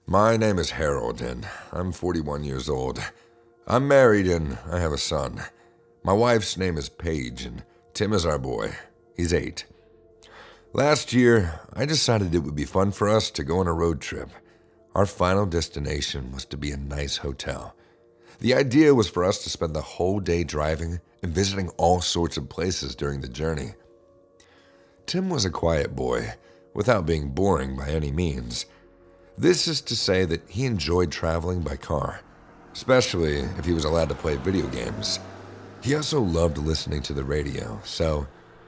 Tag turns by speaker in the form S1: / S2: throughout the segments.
S1: My name is Harold, and I'm 41 years old. I'm married, and I have a son. My wife's name is Paige, and Tim is our boy. He's 8. Last year, I decided it would be fun for us to go on a road trip. Our final destination was to be a nice hotel. The idea was for us to spend the whole day driving and visiting all sorts of places during the journey. Tim was a quiet boy, without being boring by any means. This is to say that he enjoyed traveling by car, especially if he was allowed to play video games. He also loved listening to the radio, so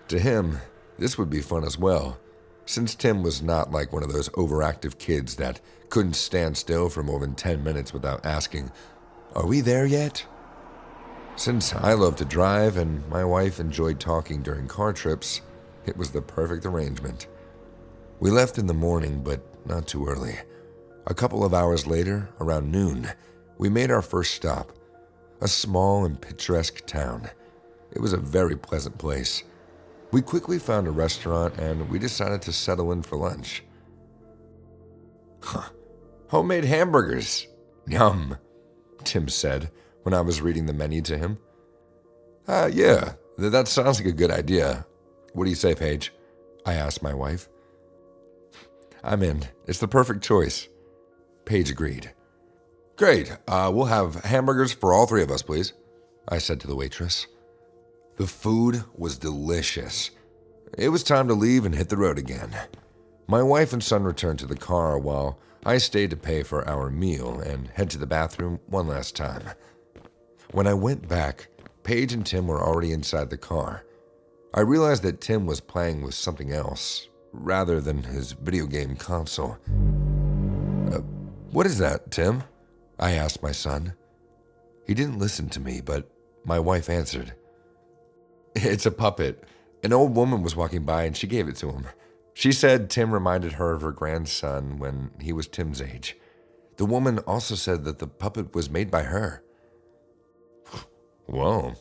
S1: to him, this would be fun as well, since Tim was not like one of those overactive kids that couldn't stand still for more than 10 minutes without asking, "Are we there yet?" Since I love to drive and my wife enjoyed talking during car trips, it was the perfect arrangement. We left in the morning, but not too early. A couple of hours later, around noon, we made our first stop, a small and picturesque town. It was a very pleasant place. We quickly found a restaurant and we decided to settle in for lunch. Homemade hamburgers. Yum, Tim said when I was reading the menu to him. Yeah, that sounds like a good idea. What do you say, Paige? I asked my wife. I'm in. It's the perfect choice. Paige agreed. Great, we'll have hamburgers for all 3 of us, please, I said to the waitress. The food was delicious. It was time to leave and hit the road again. My wife and son returned to the car while I stayed to pay for our meal and head to the bathroom one last time. When I went back, Paige and Tim were already inside the car. I realized that Tim was playing with something else, rather than his video game console. What is that, Tim? I asked my son. He didn't listen to me, but my wife answered. It's a puppet. An old woman was walking by and she gave it to him. She said Tim reminded her of her grandson when he was Tim's age. The woman also said that the puppet was made by her. Whoa.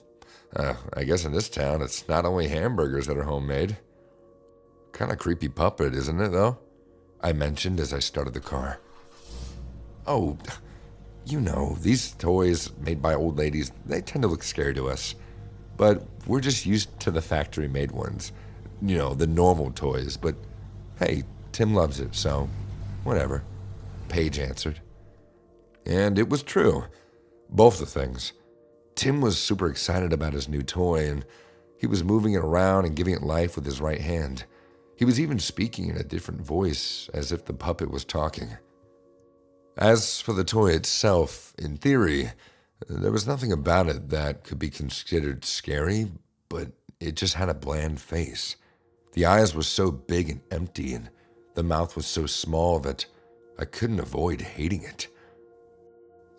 S1: I guess in this town, it's not only hamburgers that are homemade. Kind of creepy puppet, isn't it, though? I mentioned as I started the car. Oh, you know, these toys made by old ladies, they tend to look scary to us. But we're just used to the factory-made ones. You know, the normal toys. But hey, Tim loves it, so whatever. Paige answered. And it was true. Both the things. Tim was super excited about his new toy, and he was moving it around and giving it life with his right hand. He was even speaking in a different voice, as if the puppet was talking. As for the toy itself, in theory, there was nothing about it that could be considered scary, but it just had a bland face. The eyes were so big and empty, and the mouth was so small that I couldn't avoid hating it.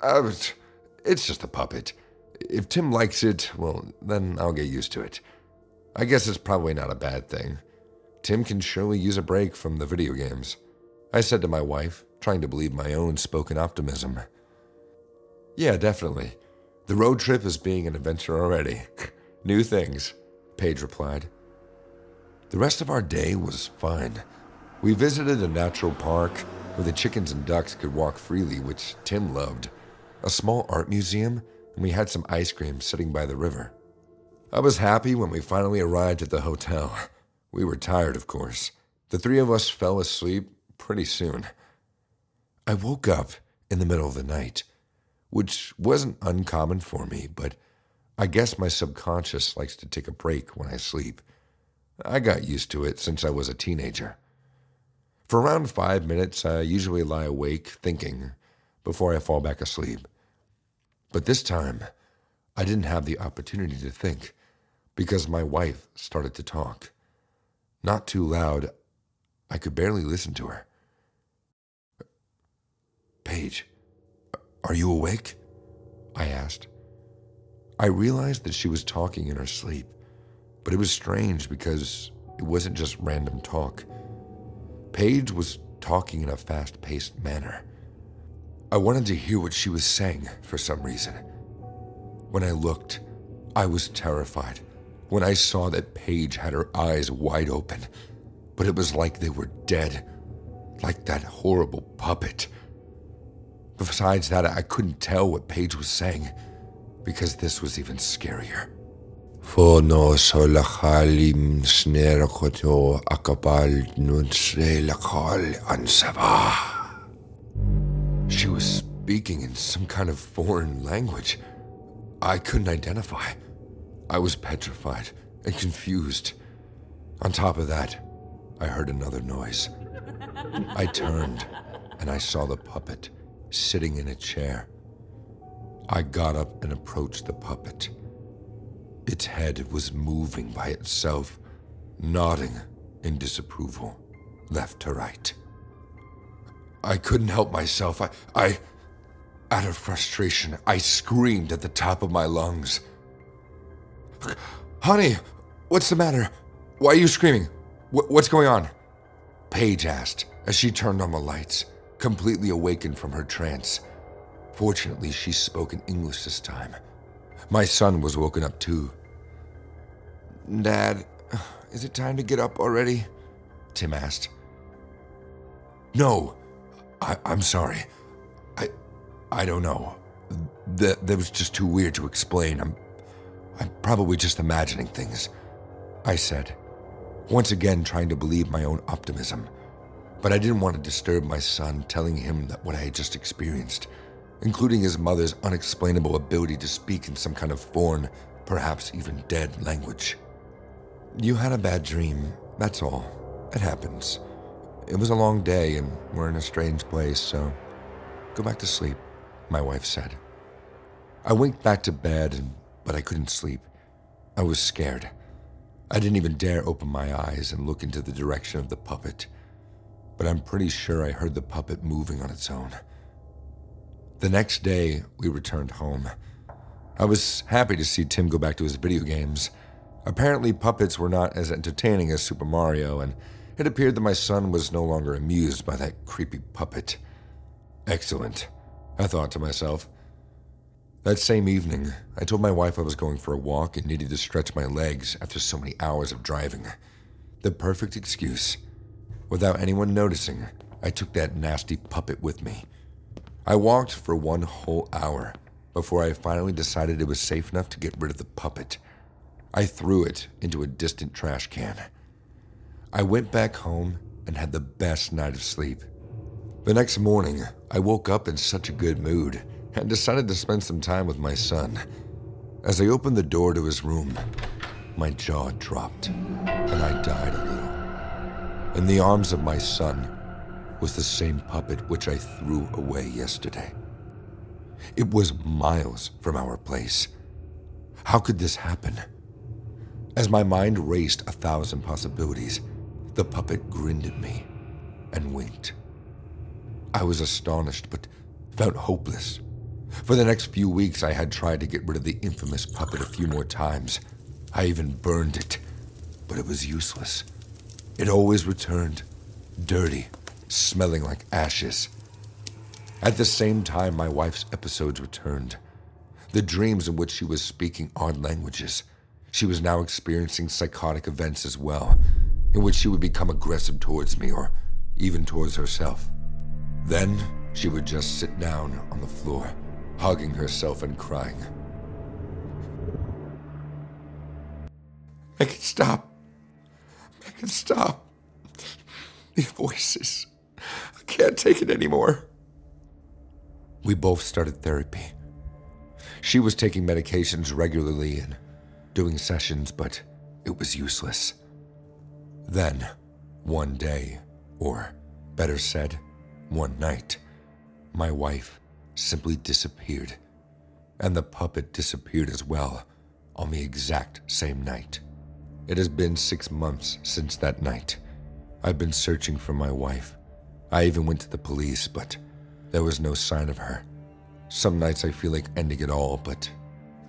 S1: It's just a puppet. If Tim likes it, well, then I'll get used to it. I guess it's probably not a bad thing. Tim can surely use a break from the video games, I said to my wife, trying to believe my own spoken optimism. Yeah, definitely. The road trip is being an adventure already. New things, Paige replied. The rest of our day was fine. We visited a natural park where the chickens and ducks could walk freely, which Tim loved, a small art museum, and we had some ice cream sitting by the river. I was happy when we finally arrived at the hotel. We were tired, of course. The 3 of us fell asleep pretty soon. I woke up in the middle of the night, which wasn't uncommon for me, but I guess my subconscious likes to take a break when I sleep. I got used to it since I was a teenager. For around 5 minutes, I usually lie awake thinking before I fall back asleep. But this time, I didn't have the opportunity to think because my wife started to talk. Not too loud, I could barely listen to her. Paige, are you awake? I asked. I realized that she was talking in her sleep, but it was strange because it wasn't just random talk. Paige was talking in a fast-paced manner. I wanted to hear what she was saying for some reason. When I looked, I was terrified when I saw that Paige had her eyes wide open, but it was like they were dead, like that horrible puppet. Besides that, I couldn't tell what Paige was saying, because this was even scarier. Fono solahalim snerokoto akapal nunsre lakal ansava. She was speaking in some kind of foreign language I couldn't identify. I was petrified and confused. On top of that, I heard another noise. I turned and I saw the puppet sitting in a chair. I got up and approached the puppet. Its head was moving by itself, nodding in disapproval, left to right. I couldn't help myself. Out of frustration, I screamed at the top of my lungs. "Honey, what's the matter? Why are you screaming? What's going on?" Paige asked as she turned on the lights, completely awakened from her trance. Fortunately, she spoke in English this time. My son was woken up too. "Dad, is it time to get up already?" Tim asked. "No, I'm sorry. I don't know. That was just too weird to explain. I'm probably just imagining things," I said, once again trying to believe my own optimism. But I didn't want to disturb my son, telling him that what I had just experienced, including his mother's unexplainable ability to speak in some kind of foreign, perhaps even dead language. "You had a bad dream, that's all. It happens. It was a long day and we're in a strange place, so go back to sleep," my wife said. I went back to bed, but I couldn't sleep. I was scared. I didn't even dare open my eyes and look into the direction of the puppet, but I'm pretty sure I heard the puppet moving on its own. The next day, we returned home. I was happy to see Tim go back to his video games. Apparently, puppets were not as entertaining as Super Mario, and it appeared that my son was no longer amused by that creepy puppet. Excellent, I thought to myself. That same evening, I told my wife I was going for a walk and needed to stretch my legs after so many hours of driving. The perfect excuse. Without anyone noticing, I took that nasty puppet with me. I walked for 1 whole hour before I finally decided it was safe enough to get rid of the puppet. I threw it into a distant trash can. I went back home and had the best night of sleep. The next morning, I woke up in such a good mood and decided to spend some time with my son. As I opened the door to his room, my jaw dropped and I died a little. In the arms of my son was the same puppet which I threw away yesterday. It was miles from our place. How could this happen? As my mind raced 1,000 possibilities, the puppet grinned at me and winked. I was astonished but felt hopeless. For the next few weeks, I had tried to get rid of the infamous puppet a few more times. I even burned it, but it was useless. It always returned, dirty, smelling like ashes. At the same time, my wife's episodes returned. The dreams in which she was speaking odd languages. She was now experiencing psychotic events as well, in which she would become aggressive towards me or even towards herself. Then she would just sit down on the floor, hugging herself and crying. "Make it stop. Make it stop. The voices. I can't take it anymore." We both started therapy. She was taking medications regularly and doing sessions, but it was useless. Then, one day, or better said, one night, my wife simply disappeared, and the puppet disappeared as well on the exact same night. It has been 6 months since that night. I've been searching for my wife. I even went to the police, but there was no sign of her. Some nights I feel like ending it all, but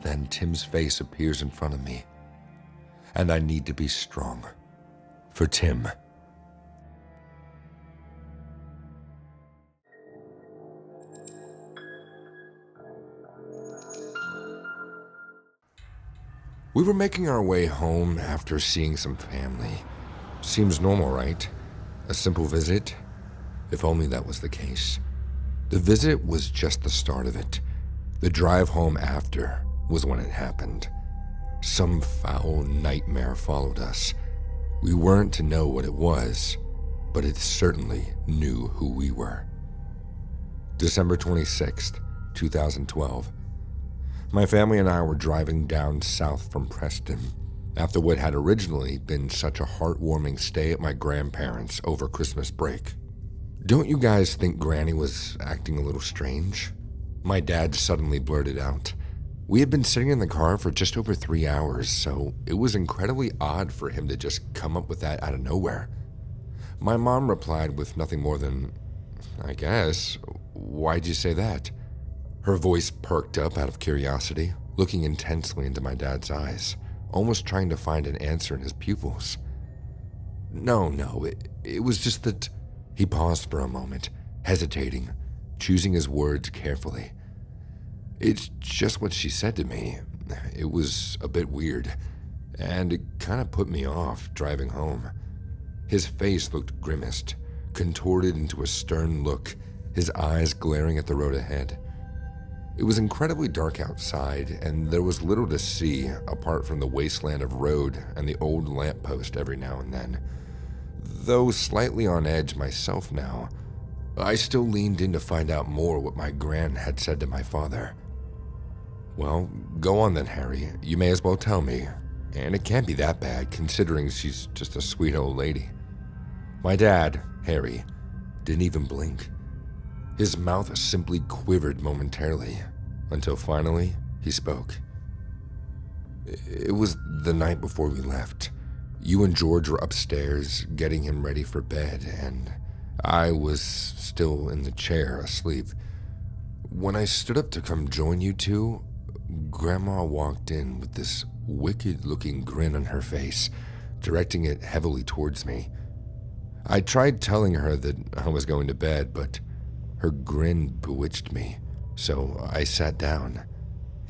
S1: then Tim's face appears in front of me, and I need to be strong for Tim. We were making our way home after seeing some family. Seems normal, right? A simple visit? If only that was the case. The visit was just the start of it. The drive home after was when it happened. Some foul nightmare followed us. We weren't to know what it was, but it certainly knew who we were. December 26th, 2012. My family and I were driving down south from Preston after what had originally been such a heartwarming stay at my grandparents' over Christmas break. Don't you guys think Granny was acting a little strange? My dad suddenly blurted out. We had been sitting in the car for just over 3 hours, so it was incredibly odd for him to just come up with that out of nowhere. My mom replied with nothing more than, I guess, why'd you say that? Her voice perked up out of curiosity, looking intensely into my dad's eyes, almost trying to find an answer in his pupils. No, it was just that... He paused for a moment, hesitating, choosing his words carefully. It's just what she said to me. It was a bit weird, and it kind of put me off driving home. His face looked grimaced, contorted into a stern look, his eyes glaring at the road ahead. It was incredibly dark outside, and there was little to see apart from the wasteland of road and the old lamppost every now and then. Though slightly on edge myself now, I still leaned in to find out more what my gran had said to my father. Well, go on then, Harry. You may as well tell me. And it can't be that bad, considering she's just a sweet old lady. My dad, Harry, didn't even blink. His mouth simply quivered momentarily, until finally he spoke. It was the night before we left. You and George were upstairs getting him ready for bed, and I was still in the chair asleep. When I stood up to come join you two, Grandma walked in with this wicked-looking grin on her face, directing it heavily towards me. I tried telling her that I was going to bed, but her grin bewitched me, so I sat down,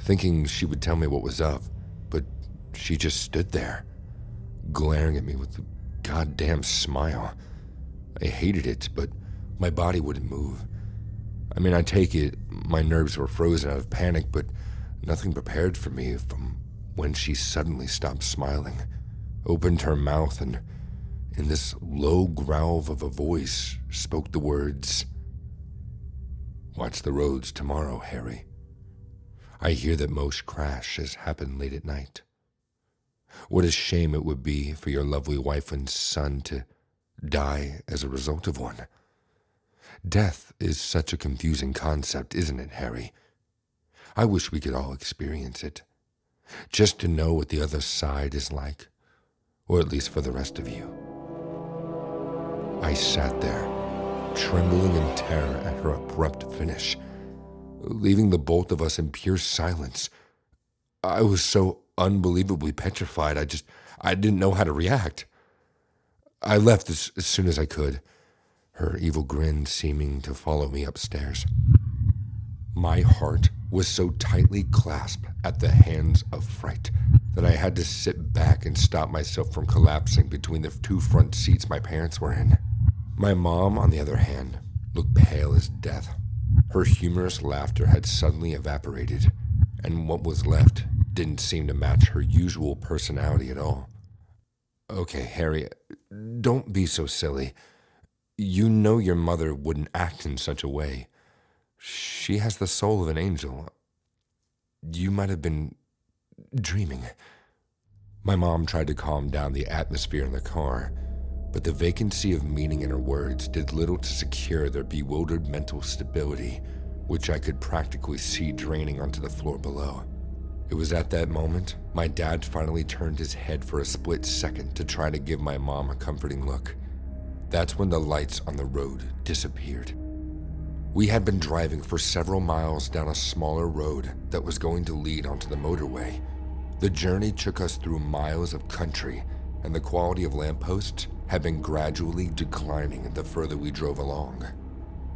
S1: thinking she would tell me what was up, but she just stood there, glaring at me with a goddamn smile. I hated it, but my body wouldn't move. I mean, I take it, my nerves were frozen out of panic, but nothing prepared for me from when she suddenly stopped smiling, opened her mouth, and in this low growl of a voice spoke the words, "Watch the roads tomorrow, Harry. I hear that most crashes happen late at night. What a shame it would be for your lovely wife and son to die as a result of one. Death is such a confusing concept, isn't it, Harry? I wish we could all experience it, just to know what the other side is like, or at least for the rest of you." I sat there, trembling in terror at her abrupt finish, leaving the both of us in pure silence. I was so unbelievably petrified, I didn't know how to react. I left as soon as I could, her evil grin seeming to follow me upstairs. My heart was so tightly clasped at the hands of fright that I had to sit back and stop myself from collapsing between the two front seats my parents were in. My mom, on the other hand, looked pale as death. Her humorous laughter had suddenly evaporated, and what was left didn't seem to match her usual personality at all. Okay, Harry, don't be so silly. You know your mother wouldn't act in such a way. She has the soul of an angel. You might have been dreaming. My mom tried to calm down the atmosphere in the car, but the vacancy of meaning in her words did little to secure their bewildered mental stability, which I could practically see draining onto the floor below. It was at that moment my dad finally turned his head for a split second to try to give my mom a comforting look. That's when the lights on the road disappeared. We had been driving for several miles down a smaller road that was going to lead onto the motorway. The journey took us through miles of country, and the quality of lampposts had been gradually declining the further we drove along,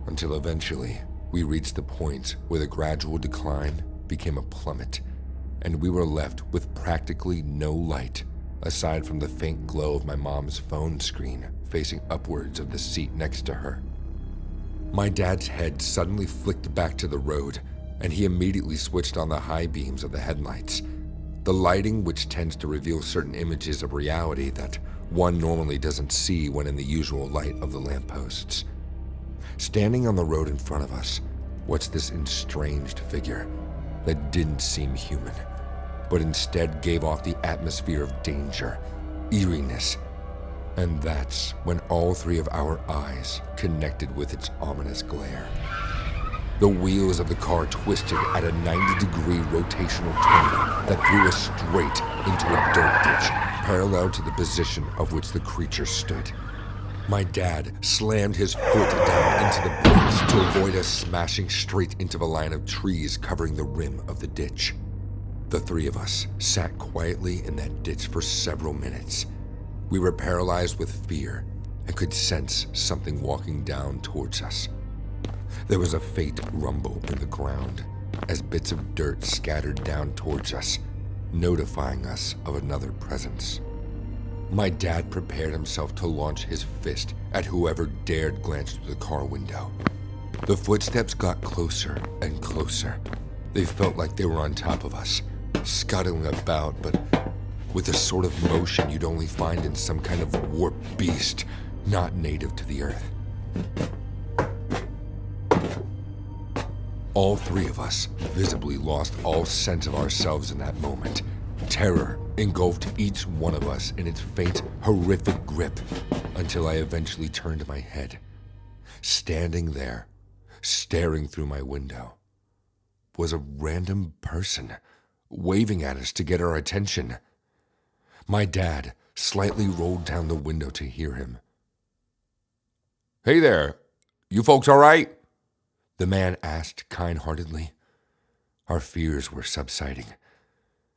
S1: until eventually we reached the point where the gradual decline became a plummet, and we were left with practically no light aside from the faint glow of my mom's phone screen facing upwards of the seat next to her. My dad's head suddenly flicked back to the road, and he immediately switched on the high beams of the headlights. The lighting, which tends to reveal certain images of reality that one normally doesn't see when in the usual light of the lampposts. Standing on the road in front of us was this estranged figure that didn't seem human, but instead gave off the atmosphere of danger, eeriness, and that's when all three of our eyes connected with its ominous glare. The wheels of the car twisted at a 90-degree rotational turn that threw us straight into a dirt ditch, parallel to the position of which the creature stood. My dad slammed his foot down into the brakes to avoid us smashing straight into the line of trees covering the rim of the ditch. The three of us sat quietly in that ditch for several minutes. We were paralyzed with fear and could sense something walking down towards us. There was a faint rumble in the ground as bits of dirt scattered down towards us, notifying us of another presence. My dad prepared himself to launch his fist at whoever dared glance through the car window. The footsteps got closer and closer. They felt like they were on top of us, scuttling about, but with a sort of motion you'd only find in some kind of warped beast not native to the earth. All three of us visibly lost all sense of ourselves in that moment. Terror engulfed each one of us in its faint, horrific grip until I eventually turned my head. Standing there, staring through my window, was a random person waving at us to get our attention. My dad slightly rolled down the window to hear him. "Hey there, you folks all right?" the man asked kind-heartedly. Our fears were subsiding.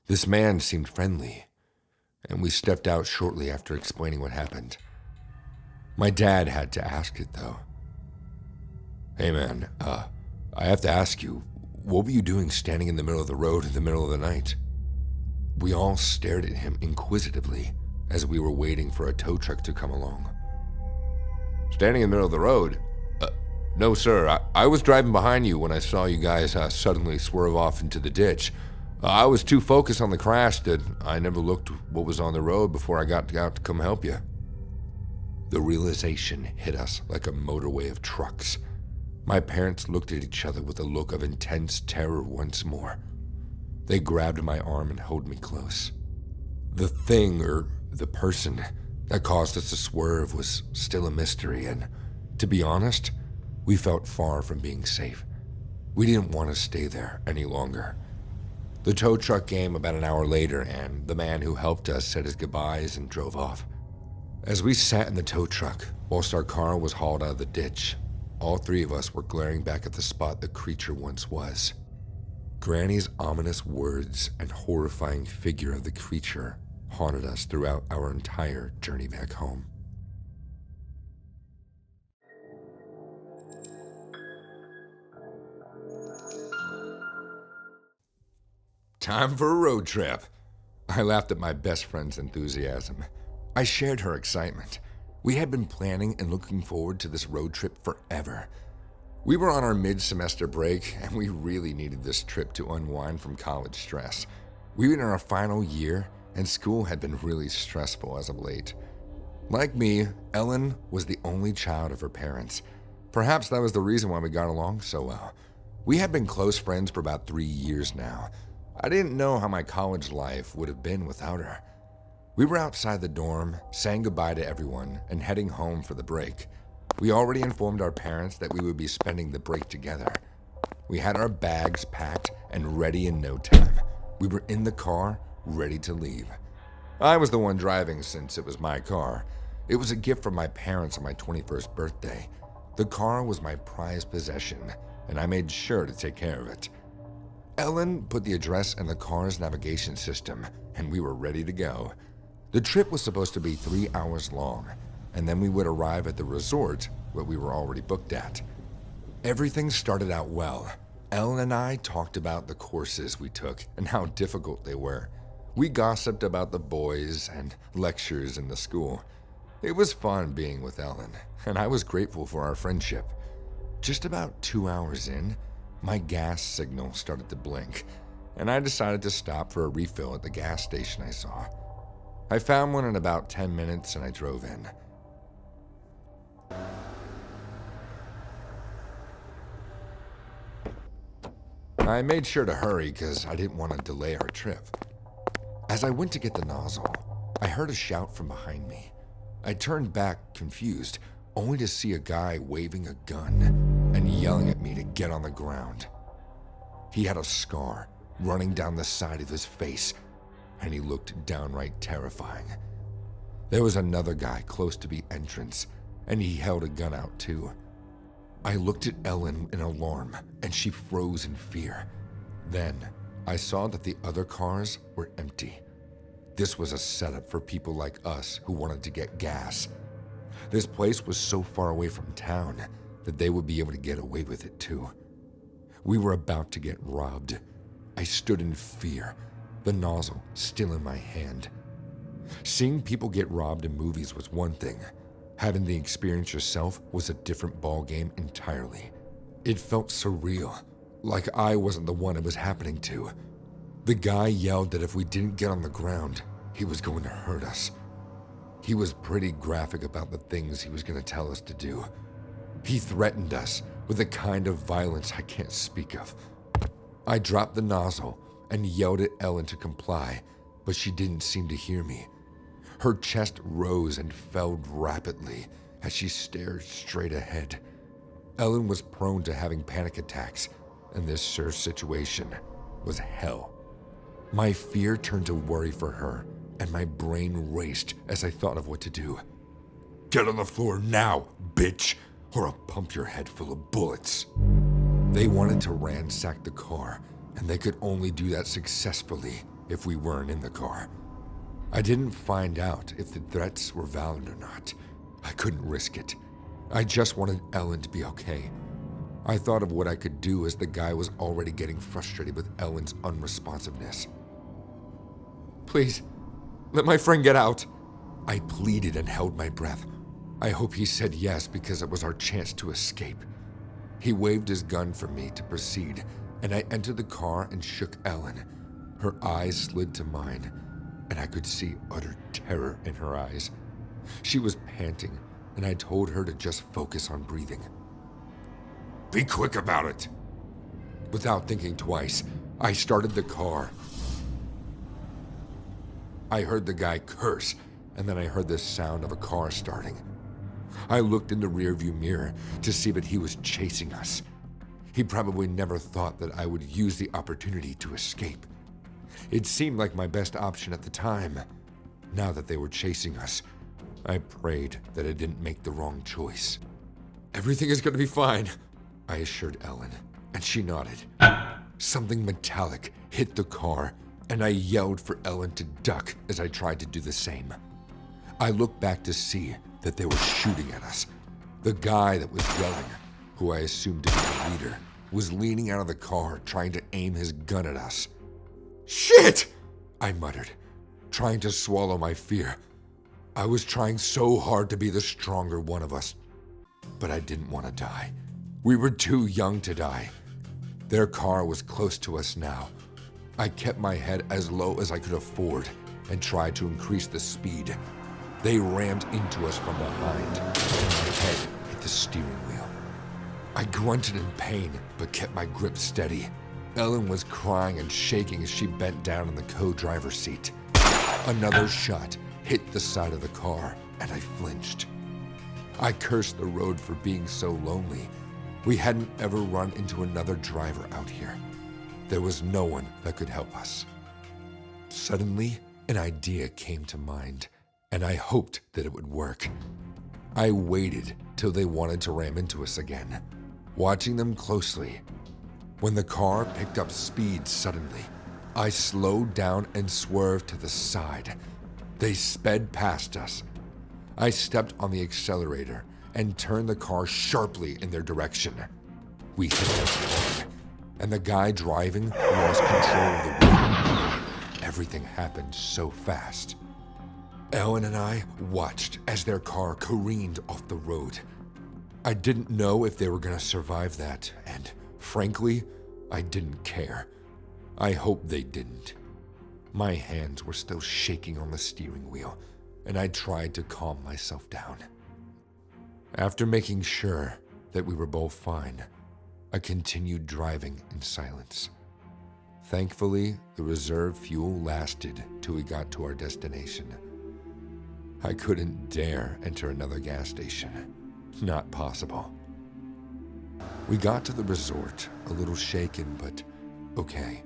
S1: This man seemed friendly, and we stepped out shortly after explaining what happened. My dad had to ask it, though. "Hey man, I have to ask you, what were you doing standing in the middle of the road in the middle of the night?" We all stared at him inquisitively as we were waiting for a tow truck to come along. "Standing in the middle of the road? No, sir. I was driving behind you when I saw you guys suddenly swerve off into the ditch. I was too focused on the crash that I never looked what was on the road before I got out to come help you." The realization hit us like a motorway of trucks. My parents looked at each other with a look of intense terror once more. They grabbed my arm and held me close. The thing, or the person, that caused us to swerve was still a mystery, and to be honest, we felt far from being safe. We didn't want to stay there any longer. The tow truck came about an hour later, and the man who helped us said his goodbyes and drove off. As we sat in the tow truck, whilst our car was hauled out of the ditch, all three of us were glaring back at the spot the creature once was. Granny's ominous words and horrifying figure of the creature haunted us throughout our entire journey back home. Time for a road trip. I laughed at my best friend's enthusiasm. I shared her excitement. We had been planning and looking forward to this road trip forever. We were on our mid-semester break, and we really needed this trip to unwind from college stress. We were in our final year, and school had been really stressful as of late. Like me, Ellen was the only child of her parents. Perhaps that was the reason why we got along so well. We had been close friends for about 3 years now. I didn't know how my college life would have been without her. We were outside the dorm, saying goodbye to everyone, and heading home for the break. We already informed our parents that we would be spending the break together. We had our bags packed and ready in no time. We were in the car, ready to leave. I was the one driving since it was my car. It was a gift from my parents on my 21st birthday. The car was my prized possession, and I made sure to take care of it. Ellen put the address in the car's navigation system, and we were ready to go. The trip was supposed to be 3 hours long, and then we would arrive at the resort where we were already booked at. Everything started out well. Ellen and I talked about the courses we took and how difficult they were. We gossiped about the boys and lectures in the school. It was fun being with Ellen, and I was grateful for our friendship. Just about 2 hours in, my gas signal started to blink, and I decided to stop for a refill at the gas station I saw. I found one in about 10 minutes and I drove in. I made sure to hurry because I didn't want to delay our trip. As I went to get the nozzle, I heard a shout from behind me. I turned back, confused, only to see a guy waving a gun and yelling at me to get on the ground. He had a scar running down the side of his face, and he looked downright terrifying. There was another guy close to the entrance, and he held a gun out too. I looked at Ellen in alarm, and she froze in fear. Then, I saw that the other cars were empty. This was a setup for people like us who wanted to get gas. This place was so far away from town that they would be able to get away with it too. We were about to get robbed. I stood in fear, the nozzle still in my hand. Seeing people get robbed in movies was one thing. Having the experience yourself was a different ballgame entirely. It felt surreal, like I wasn't the one it was happening to. The guy yelled that if we didn't get on the ground, he was going to hurt us. He was pretty graphic about the things he was going to tell us to do. He threatened us with a kind of violence I can't speak of. I dropped the nozzle and yelled at Ellen to comply, but she didn't seem to hear me. Her chest rose and fell rapidly as she stared straight ahead. Ellen was prone to having panic attacks, and this sure situation was hell. My fear turned to worry for her, and my brain raced as I thought of what to do. "Get on the floor now, bitch, or I'll pump your head full of bullets." They wanted to ransack the car, and they could only do that successfully if we weren't in the car. I didn't find out if the threats were valid or not. I couldn't risk it. I just wanted Ellen to be okay. I thought of what I could do as the guy was already getting frustrated with Ellen's unresponsiveness. "Please, let my friend get out," I pleaded and held my breath. I hope he said yes because it was our chance to escape. He waved his gun for me to proceed, and I entered the car and shook Ellen. Her eyes slid to mine, and I could see utter terror in her eyes. She was panting, and I told her to just focus on breathing. "Be quick about it." Without thinking twice, I started the car. I heard the guy curse, and then I heard the sound of a car starting. I looked in the rearview mirror to see that he was chasing us. He probably never thought that I would use the opportunity to escape. It seemed like my best option at the time. Now that they were chasing us, I prayed that I didn't make the wrong choice. "Everything is going to be fine," I assured Ellen, and she nodded. Something metallic hit the car, and I yelled for Ellen to duck as I tried to do the same. I looked back to see that they were shooting at us. The guy that was yelling, who I assumed to be the leader, was leaning out of the car trying to aim his gun at us. "Shit!" I muttered, trying to swallow my fear. I was trying so hard to be the stronger one of us, but I didn't want to die. We were too young to die. Their car was close to us now. I kept my head as low as I could afford and tried to increase the speed. They rammed into us from behind, and my head hit the steering wheel. I grunted in pain, but kept my grip steady. Ellen was crying and shaking as she bent down in the co-driver's seat. Another shot hit the side of the car, and I flinched. I cursed the road for being so lonely. We hadn't ever run into another driver out here. There was no one that could help us. Suddenly, an idea came to mind, and I hoped that it would work. I waited till they wanted to ram into us again, watching them closely. When the car picked up speed suddenly, I slowed down and swerved to the side. They sped past us. I stepped on the accelerator and turned the car sharply in their direction. We hit us hard, and the guy driving lost control of the wheel. Everything happened so fast. Ellen and I watched as their car careened off the road. I didn't know if they were going to survive that, and frankly, I didn't care. I hope they didn't. My hands were still shaking on the steering wheel, and I tried to calm myself down. After making sure that we were both fine, I continued driving in silence. Thankfully, the reserve fuel lasted till we got to our destination. I couldn't dare enter another gas station. Not possible. We got to the resort, a little shaken, but okay.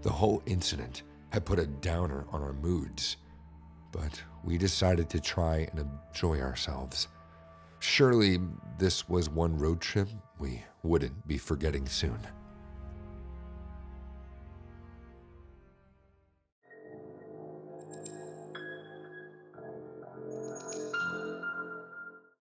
S1: The whole incident had put a downer on our moods, but we decided to try and enjoy ourselves. Surely this was one road trip we wouldn't be forgetting soon.